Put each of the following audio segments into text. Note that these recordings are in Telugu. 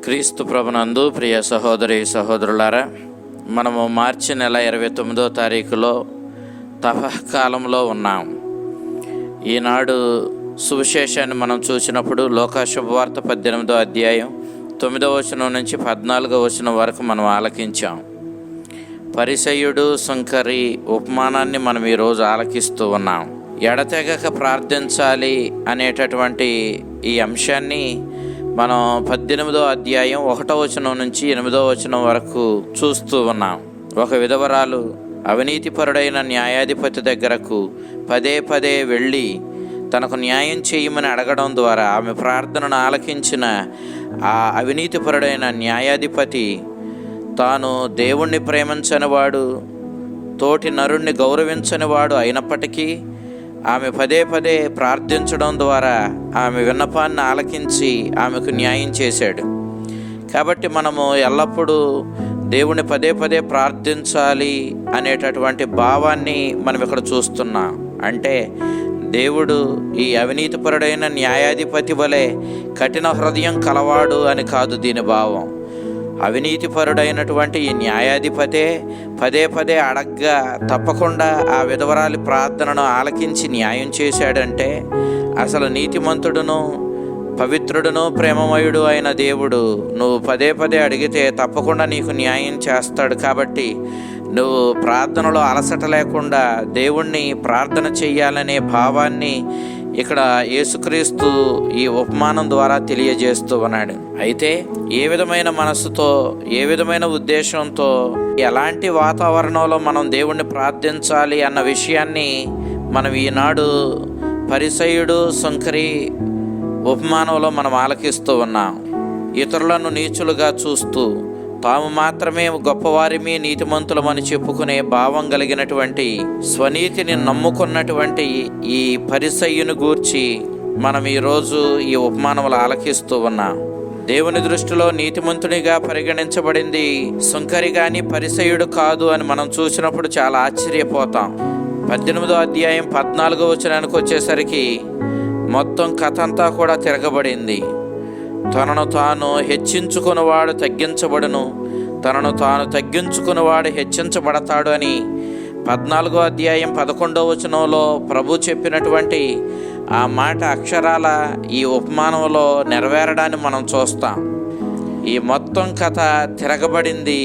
క్రీస్తు ప్రభునందు ప్రియ సహోదరి సహోదరులారా, మనము మార్చి నెల 29వ తారీఖులో తపకాలంలో ఉన్నాం. ఈనాడు సువిశేషాన్ని మనం చూసినప్పుడు లోకా శుభవార్త 18వ అధ్యాయం 9వ వచనం నుంచి 14వ వచనం వరకు మనం ఆలకించాం. పరిసయ్యుడు సుంకరి ఉపమానాన్ని మనం ఈరోజు ఆలకిస్తూ ఉన్నాం. ఎడతెగక ప్రార్థించాలి అనేటటువంటి ఈ అంశాన్ని మనం 18వ అధ్యాయం 1వ వచనం నుంచి 8వ వచనం వరకు చూస్తూ ఉన్నాం. ఒక విధవరాలు అవినీతిపరుడైన న్యాయాధిపతి దగ్గరకు పదే పదే వెళ్ళి తనకు న్యాయం చేయమని అడగడం ద్వారా ఆమె ప్రార్థనను ఆలకించిన ఆ అవినీతిపరుడైన న్యాయాధిపతి తాను దేవుణ్ణి ప్రేమించనివాడు, తోటి నరుణ్ణి గౌరవించనివాడు అయినప్పటికీ ఆమె పదే పదే ప్రార్థించడం ద్వారా ఆమె విన్నపాన్ని ఆలకించి ఆమెకు న్యాయం చేశాడు. కాబట్టి మనము ఎల్లప్పుడూ దేవుని పదే పదే ప్రార్థించాలి అనేటటువంటి భావాన్ని మనం ఇక్కడ చూస్తున్నాం. అంటే దేవుడు ఈ అవినీతిపరుడైన న్యాయాధిపతి వలె కఠిన హృదయం కలవాడు అని కాదు దీని భావం. అవినీతిపరుడైనటువంటి ఈ న్యాయాధిపతే పదే పదే అడగ్గా తప్పకుండా ఆ విధవరాలి ప్రార్థనను ఆలకించి న్యాయం చేశాడంటే అసలు నీతిమంతుడును పవిత్రుడును ప్రేమమయుడు అయిన దేవుడు నువ్వు పదే పదే అడిగితే తప్పకుండా నీకు న్యాయం చేస్తాడు. కాబట్టి నువ్వు ప్రార్థనలో అలసట లేకుండా దేవుణ్ణి ప్రార్థన చెయ్యాలనే భావాన్ని ఇక్కడ యేసుక్రీస్తు ఈ ఉపమానం ద్వారా తెలియజేస్తూ ఉన్నాడు. అయితే ఏ విధమైన మనస్సుతో, ఏ విధమైన ఉద్దేశంతో, ఎలాంటి వాతావరణంలో మనం దేవుణ్ణి ప్రార్థించాలి అన్న విషయాన్ని మనం ఈనాడు పరిసయ్యుడు సుంకరి ఉపమానంలో మనం ఆలకిస్తూ ఉన్నాం. ఇతరులను నీచులుగా చూస్తూ తాము మాత్రమే గొప్పవారిమి నీతిమంతులమని చెప్పుకునే భావం కలిగినటువంటి స్వనీతిని నమ్ముకున్నటువంటి ఈ పరిసయ్యుని గూర్చి మనం ఈరోజు ఈ ఉపమానంలో ఆలకిస్తూ ఉన్నాం. దేవుని దృష్టిలో నీతిమంతునిగా పరిగణించబడింది సుంకరి గాని పరిసయ్యుడు కాదు అని మనం చూసినప్పుడు చాలా ఆశ్చర్యపోతాం. 18వ అధ్యాయం 14వ వచనానికి వచ్చేసరికి మొత్తం కథ అంతా కూడా తిరగబడింది. తనను తాను హెచ్చించుకున్నవాడు తగ్గించబడును, తనను తాను తగ్గించుకున్నవాడు హెచ్చించబడతాడు అని 14వ అధ్యాయం 11వ వచనంలో ప్రభు చెప్పినటువంటి ఆ మాట అక్షరాల ఈ ఉపమానంలో నెరవేరడాన్ని మనం చూస్తాం. ఈ మొత్తం కథ తిరగబడింది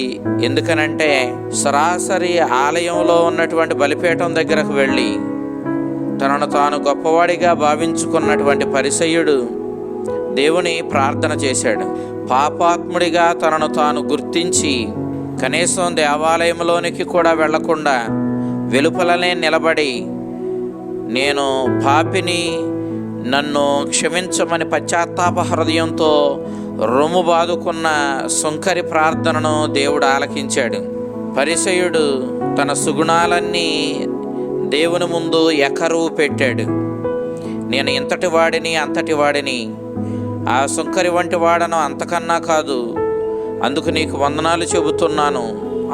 ఎందుకనంటే సరాసరి ఆలయంలో ఉన్నటువంటి బలిపీఠం దగ్గరకు వెళ్ళి తనను తాను గొప్పవాడిగా భావించుకున్నటువంటి పరిసయ్యుడు దేవుని ప్రార్థన చేశాడు. పాపాత్ముడిగా తనను తాను గుర్తించి కనీసం దేవాలయంలోనికి కూడా వెళ్లకుండా వెలుపలనే నిలబడి నేను పాపిని, నన్ను క్షమించమని పశ్చాత్తాప హృదయంతో రొమ్ము బాదుకున్న సుంకరి ప్రార్థనను దేవుడు ఆలకించాడు. పరిసయ్యుడు తన సుగుణాలన్నీ దేవుని ముందు ఎకరువు పెట్టాడు. నేను ఇంతటి వాడిని, అంతటి వాడిని, ఆ సుంకరి వంటి వాడను, అంతకన్నా కాదు, అందుకు నీకు వందనాలు చెబుతున్నాను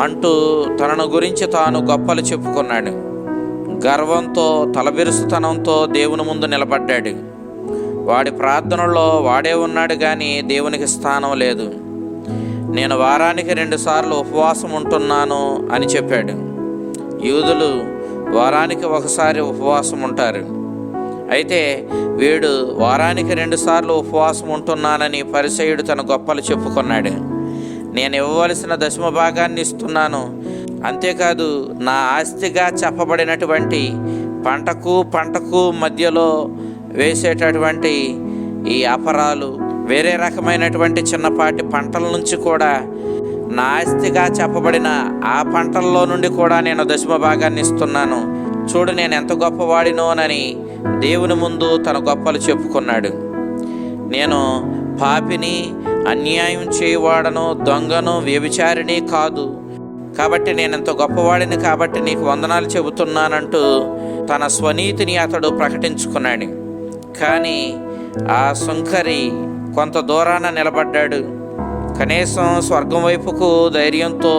అంటూ తనను గురించి తాను గొప్పలు చెప్పుకున్నాడు. గర్వంతో, తలబిరుసుతనంతో దేవుని ముందు నిలబడ్డాడు. వాడి ప్రార్థనలో వాడే ఉన్నాడు కానీ దేవునికి స్థానం లేదు. నేను వారానికి 2 సార్లు ఉపవాసం ఉంటున్నాను అని చెప్పాడు. యూదులు వారానికి ఒకసారి ఉపవాసం ఉంటారు. అయితే వీడు వారానికి 2 సార్లు ఉపవాసం ఉంటున్నానని పరిసయ్యుడు తన గొప్పలు చెప్పుకున్నాడు. నేను ఇవ్వవలసిన దశమ భాగాన్ని ఇస్తున్నాను, అంతేకాదు నా ఆస్తిగా చెప్పబడినటువంటి పంటకు మధ్యలో వేసేటటువంటి ఈ అపరాలు, వేరే రకమైనటువంటి చిన్నపాటి పంటల నుంచి కూడా నా ఆస్తిగా చెప్పబడిన ఆ పంటల్లో నుండి కూడా నేను దశమ భాగాన్ని ఇస్తున్నాను. చూడు నేను ఎంత గొప్పవాడినోనని దేవుని ముందు తన గొప్పలు చెప్పుకున్నాడు. నేను పాపిని, అన్యాయం చేయవాడను, దొంగను, వ్యభిచారిని కాదు, కాబట్టి నేను ఎంత గొప్పవాడిని కాబట్టి నీకు వందనాలు చెబుతున్నానంటూ తన స్వనీతిని అతడు ప్రకటించుకున్నాడు. కానీ ఆ సుంకరి కొంత దూరాన నిలబడ్డాడు. కనీసం స్వర్గం వైపుకు ధైర్యంతో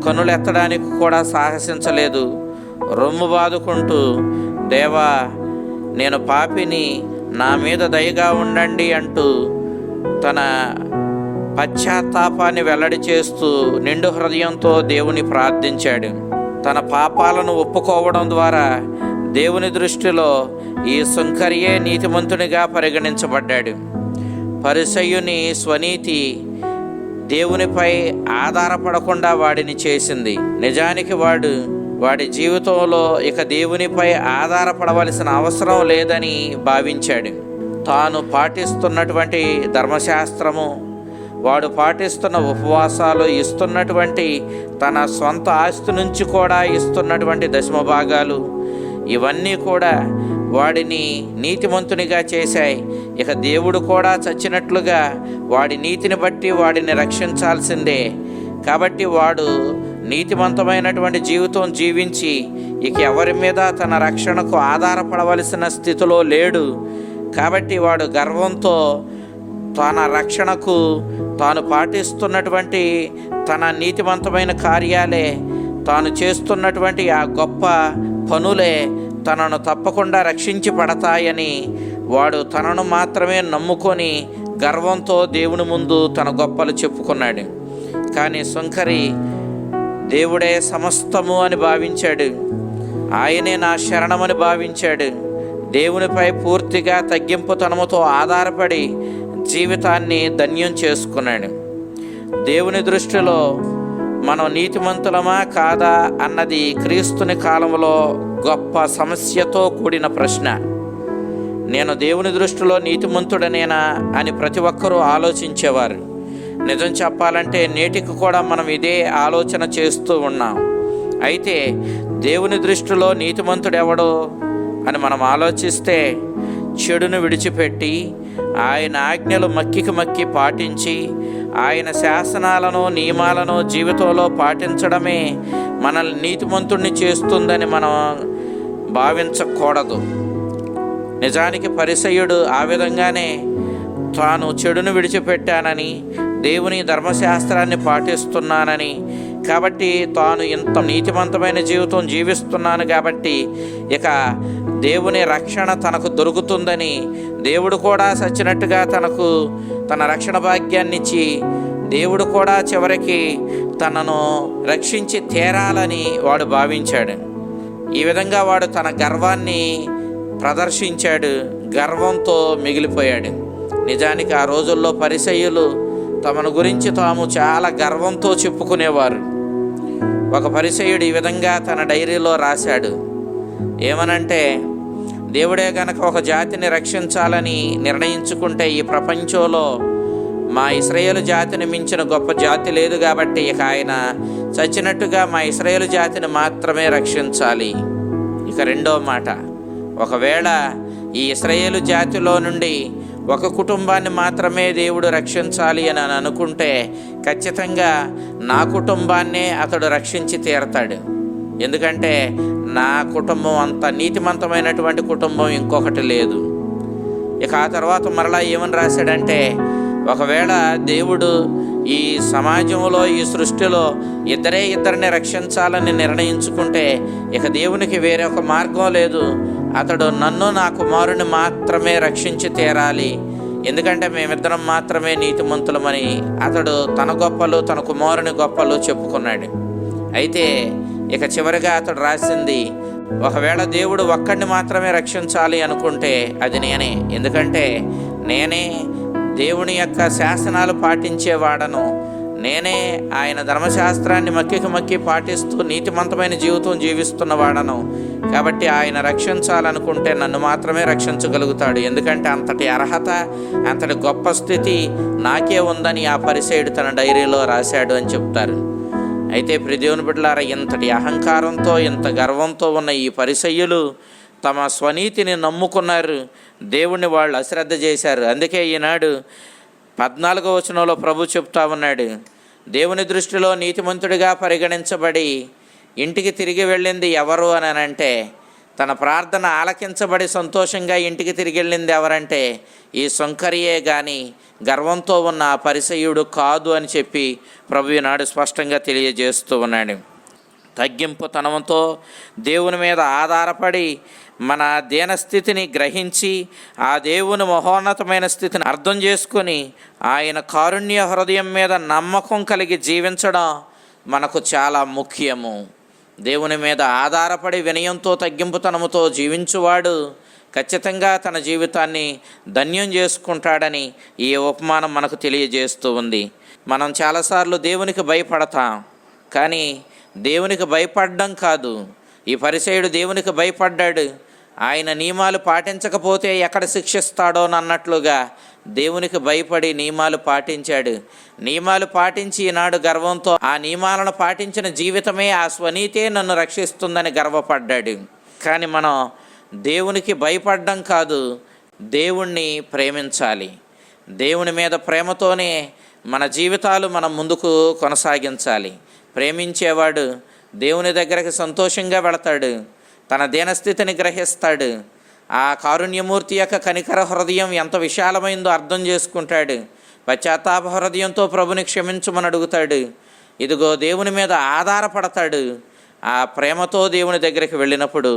కనులెత్తడానికి కూడా సాహసించలేదు. రొమ్ము బాదుకుంటూ, దేవా నేను పాపిని, నా మీద దయగా ఉండండి అంటూ తన పశ్చాత్తాపాన్ని వెల్లడి చేస్తూ నిండు హృదయంతో దేవుని ప్రార్థించాడు. తన పాపాలను ఒప్పుకోవడం ద్వారా దేవుని దృష్టిలో ఈ సుంకరియే నీతిమంతునిగా పరిగణించబడ్డాడు. పరిసయ్యుని స్వనీతి దేవునిపై ఆధారపడకుండా వాడిని చేసింది. నిజానికి వాడి జీవితంలో ఇక దేవునిపై ఆధారపడవలసిన అవసరం లేదని భావించాడు. తాను పాటిస్తున్నటువంటి ధర్మశాస్త్రము, వాడు పాటిస్తున్న ఉపవాసాలు, ఇస్తున్నటువంటి తన సొంత ఆస్తి నుంచి కూడా ఇస్తున్నటువంటి దశమ భాగాలు, ఇవన్నీ కూడా వాడిని నీతిమంతునిగా చేశాయి. ఇక దేవుడు కూడా చచ్చినట్లుగా వాడి నీతిని బట్టి వాడిని రక్షించాల్సిందే. కాబట్టి వాడు నీతిమంతమైనటువంటి జీవితం జీవించి ఇక ఎవరి మీద తన రక్షణకు ఆధారపడవలసిన స్థితిలో లేడు. కాబట్టి వాడు గర్వంతో తన రక్షణకు తాను పాటిస్తున్నటువంటి తన నీతివంతమైన కార్యాలే, తాను చేస్తున్నటువంటి ఆ గొప్ప పనులే తనను తప్పకుండా రక్షించి పడతాయని వాడు తనను మాత్రమే నమ్ముకొని గర్వంతో దేవుని ముందు తన గొప్పలు చెప్పుకున్నాడు. కానీ సుంకరి దేవుడే సమస్తము అని భావించాడు. ఆయనే నా శరణమని భావించాడు. దేవునిపై పూర్తిగా తగ్గింపుతనముతో ఆధారపడి జీవితాన్ని ధన్యం చేసుకున్నాడు. దేవుని దృష్టిలో మనం నీతిమంతులమా కాదా అన్నది క్రీస్తుని కాలంలో గొప్ప సమస్యతో కూడిన ప్రశ్న. నేను దేవుని దృష్టిలో నీతిమంతుడనేనా అని ప్రతి ఒక్కరూ ఆలోచించేవారు. నిజం చెప్పాలంటే నేటికి కూడా మనం ఇదే ఆలోచన చేస్తూ ఉన్నాం. అయితే దేవుని దృష్టిలో నీతిమంతుడెవడో అని మనం ఆలోచిస్తే, చెడును విడిచిపెట్టి ఆయన ఆజ్ఞలు మక్కి పాటించి ఆయన శాసనాలను నియమాలను జీవితంలో పాటించడమే మనల్ని నీతిమంతుడిని చేస్తుందని మనం భావించకూడదు. నిజానికి పరిసయ్యుడు ఆ విధంగానే తాను చెడును విడిచిపెట్టానని, దేవుని ధర్మశాస్త్రాన్ని పాటిస్తున్నానని, కాబట్టి తాను ఇంత నీతిమంతమైన జీవితం జీవిస్తున్నాను కాబట్టి ఇక దేవుని రక్షణ తనకు దొరుకుతుందని, దేవుడు కూడా సచ్చినట్టుగా తనకు తన రక్షణ భాగ్యాన్ని ఇచ్చి దేవుడు కూడా చివరికి తనను రక్షించి తీరాలని వాడు భావించాడు. ఈ విధంగా వాడు తన గర్వాన్ని ప్రదర్శించాడు, గర్వంతో మిగిలిపోయాడు. నిజానికి ఆ రోజుల్లో పరిసయ్యులు తమను గురించి తాము చాలా గర్వంతో చెప్పుకునేవారు. ఒక పరిసయ్యుడు ఈ విధంగా తన డైరీలో రాశాడు. ఏమనంటే, దేవుడే గనక ఒక జాతిని రక్షించాలని నిర్ణయించుకుంటే ఈ ప్రపంచంలో మా ఇశ్రాయేలు జాతిని మించిన గొప్ప జాతి లేదు కాబట్టి ఇక ఆయన చచ్చినట్టుగా మా ఇశ్రాయేలు జాతిని మాత్రమే రక్షించాలి. ఇక రెండో మాట, ఒకవేళ ఈ ఇశ్రాయేలు జాతిలో నుండి ఒక కుటుంబాన్ని మాత్రమే దేవుడు రక్షించాలి అని అనుకుంటే ఖచ్చితంగా నా కుటుంబాన్నే అతడు రక్షించి తీరతాడు. ఎందుకంటే నా కుటుంబం అంత నీతిమంతమైనటువంటి కుటుంబం ఇంకొకటి లేదు. ఇక ఆ తర్వాత మరలా ఏమని రాశాడంటే, ఒకవేళ దేవుడు ఈ సమాజంలో ఈ సృష్టిలో ఇద్దరిని రక్షించాలని నిర్ణయించుకుంటే ఇక దేవునికి వేరే ఒక మార్గం లేదు. అతడు నన్ను నా కుమారుని మాత్రమే రక్షించి తీరాలి, ఎందుకంటే మేమిద్దరం మాత్రమే నీతిమంతులమని అతడు తన గొప్పలు తన కుమారుని గొప్పలు చెప్పుకున్నాడు. అయితే ఇక చివరిగా అతడు రాసింది, ఒకవేళ దేవుడు ఒక్కడిని మాత్రమే రక్షించాలి అనుకుంటే అది నేనే, ఎందుకంటే నేనే దేవుని యొక్క శాసనాలు పాటించేవాడను, నేనే ఆయన ధర్మశాస్త్రాన్ని మక్కి పాటిస్తూ నీతిమంతమైన జీవితం జీవిస్తున్నవాడను. కాబట్టి ఆయన రక్షించాలనుకుంటే నన్ను మాత్రమే రక్షించగలుగుతాడు, ఎందుకంటే అంతటి అర్హత అంతటి గొప్ప స్థితి నాకే ఉందని ఆ పరిసయ్యుడు తన డైరీలో రాశాడు అని చెప్తారు. అయితే ప్రియదేవుని బిడ్డలారా, ఇంతటి అహంకారంతో ఇంత గర్వంతో ఉన్న ఈ పరిసయ్యులు తమ స్వనీతిని నమ్ముకున్నారు, దేవుణ్ణి వాళ్ళు అశ్రద్ధ చేశారు. అందుకే ఈనాడు 14వ వచనంలో ప్రభు చెప్తా ఉన్నాడు, దేవుని దృష్టిలో నీతిమంతుడిగా పరిగణించబడి ఇంటికి తిరిగి వెళ్ళింది ఎవరు అని అంటే, తన ప్రార్థన ఆలకించబడి సంతోషంగా ఇంటికి తిరిగి వెళ్ళింది ఎవరంటే ఈ సుంకరియే కానీ గర్వంతో ఉన్న ఆ పరిసయ్యుడు కాదు అని చెప్పి ప్రభు ఈనాడు స్పష్టంగా తెలియజేస్తూ ఉన్నాడు. తగ్గింపుతనంతో దేవుని మీద ఆధారపడి మన దీనస్థితిని గ్రహించి ఆ దేవుని మహోన్నతమైన స్థితిని అర్థం చేసుకొని ఆయన కారుణ్య హృదయం మీద నమ్మకం కలిగి జీవించడం మనకు చాలా ముఖ్యము. దేవుని మీద ఆధారపడి వినయంతో తగ్గింపుతనముతో జీవించువాడు ఖచ్చితంగా తన జీవితాన్ని ధన్యం చేసుకుంటాడని ఈ ఉపమానం మనకు తెలియజేస్తూ ఉంది. మనం చాలాసార్లు దేవునికి భయపడతాం, కానీ దేవునికి భయపడడం కాదు. ఈ పరిసయ్యుడు దేవునికి భయపడ్డాడు. ఆయన నియమాలు పాటించకపోతే ఎక్కడ శిక్షిస్తాడో అన్నట్లుగా దేవునికి భయపడి నియమాలు పాటించాడు. నియమాలు పాటించి ఈనాడు గర్వంతో ఆ నియమాలను పాటించిన జీవితమే, ఆ స్వనీతే నన్ను రక్షిస్తుందని గర్వపడ్డాడు. కానీ మనం దేవునికి భయపడడం కాదు, దేవుణ్ణి ప్రేమించాలి. దేవుని మీద ప్రేమతోనే మన జీవితాలు మనం ముందుకు కొనసాగించాలి. ప్రేమించేవాడు దేవుని దగ్గరికి సంతోషంగా వెళతాడు, తన దీనస్థితిని గ్రహిస్తాడు. ఆ కారుణ్యమూర్తి యొక్క కనికర హృదయం ఎంత విశాలమైందో అర్థం చేసుకుంటాడు. పశ్చాత్తాప హృదయంతో ప్రభుని క్షమించమని అడుగుతాడు. ఇదిగో దేవుని మీద ఆధారపడతాడు. ఆ ప్రేమతో దేవుని దగ్గరికి వెళ్ళినప్పుడు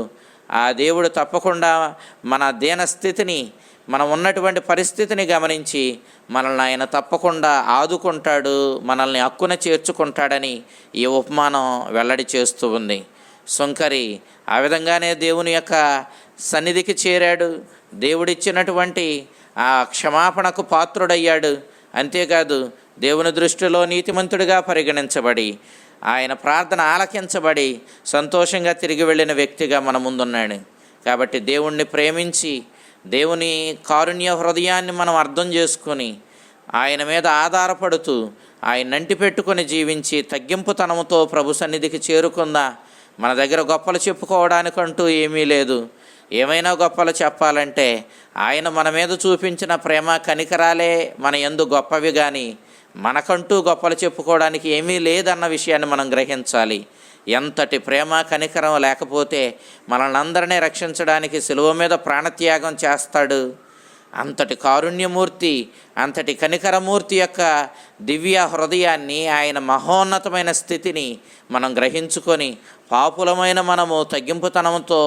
ఆ దేవుడు తప్పకుండా మన దీనస్థితిని, మనం ఉన్నటువంటి పరిస్థితిని గమనించి మనల్ని ఆయన తప్పకుండా ఆదుకుంటాడు, మనల్ని హక్కున చేర్చుకుంటాడని ఈ ఉపమానం వెల్లడి చేస్తూ ఉంది. సుంకరి ఆ విధంగానే దేవుని యొక్క సన్నిధికి చేరాడు. దేవుడిచ్చినటువంటి ఆ క్షమాపణకు పాత్రుడయ్యాడు. అంతేకాదు దేవుని దృష్టిలో నీతిమంతుడిగా పరిగణించబడి ఆయన ప్రార్థన ఆలకించబడి సంతోషంగా తిరిగి వెళ్ళిన వ్యక్తిగా మన ముందున్నాడు. కాబట్టి దేవుణ్ణి ప్రేమించి దేవుని కారుణ్య హృదయాన్ని మనం అర్థం చేసుకొని ఆయన మీద ఆధారపడుతూ ఆయన నంటి పెట్టుకొని జీవించి తగ్గింపుతనంతో ప్రభు సన్నిధికి చేరుకుందా. మన దగ్గర గొప్పలు చెప్పుకోవడానికంటూ ఏమీ లేదు. ఏమైనా గొప్పలు చెప్పాలంటే ఆయన మన మీద చూపించిన ప్రేమ కనికరాలే మన యందు గొప్పవి, కానీ మనకంటూ గొప్పలు చెప్పుకోవడానికి ఏమీ లేదన్న విషయాన్ని మనం గ్రహించాలి. ఎంతటి ప్రేమ కనికరం లేకపోతే మనల్ని అందరినీ రక్షించడానికి శిలువ మీద ప్రాణత్యాగం చేస్తాడు. అంతటి కారుణ్యమూర్తి, అంతటి కనికరమూర్తి యొక్క దివ్య హృదయాన్ని, ఆయన మహోన్నతమైన స్థితిని మనం గ్రహించుకొని పాపులమైన మనము తగ్గింపుతనంతో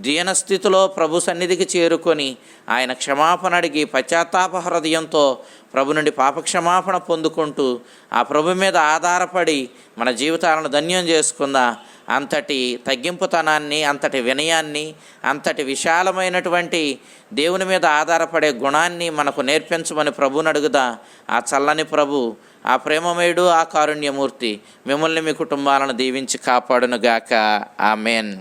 దీనస్థితిలో ప్రభు సన్నిధికి చేరుకొని ఆయన క్షమాపణ అడిగి పశ్చాత్తాప హృదయంతో ప్రభు నుండి పాపక్షమాపణ పొందుకుంటూ ఆ ప్రభు మీద ఆధారపడి మన జీవితాలను ధన్యం చేసుకుందా. అంతటి తగ్గింపుతనాన్ని, అంతటి వినయాన్ని, అంతటి విశాలమైనటువంటి దేవుని మీద ఆధారపడే గుణాన్ని మనకు నేర్పించమని ప్రభుని అడుగుదా. ఆ చల్లని ప్రభు, ఆ ప్రేమమయుడు, ఆ కారుణ్యమూర్తి మిమ్మల్ని మీ కుటుంబాలను దీవించి కాపాడునుగాక. ఆమెన్.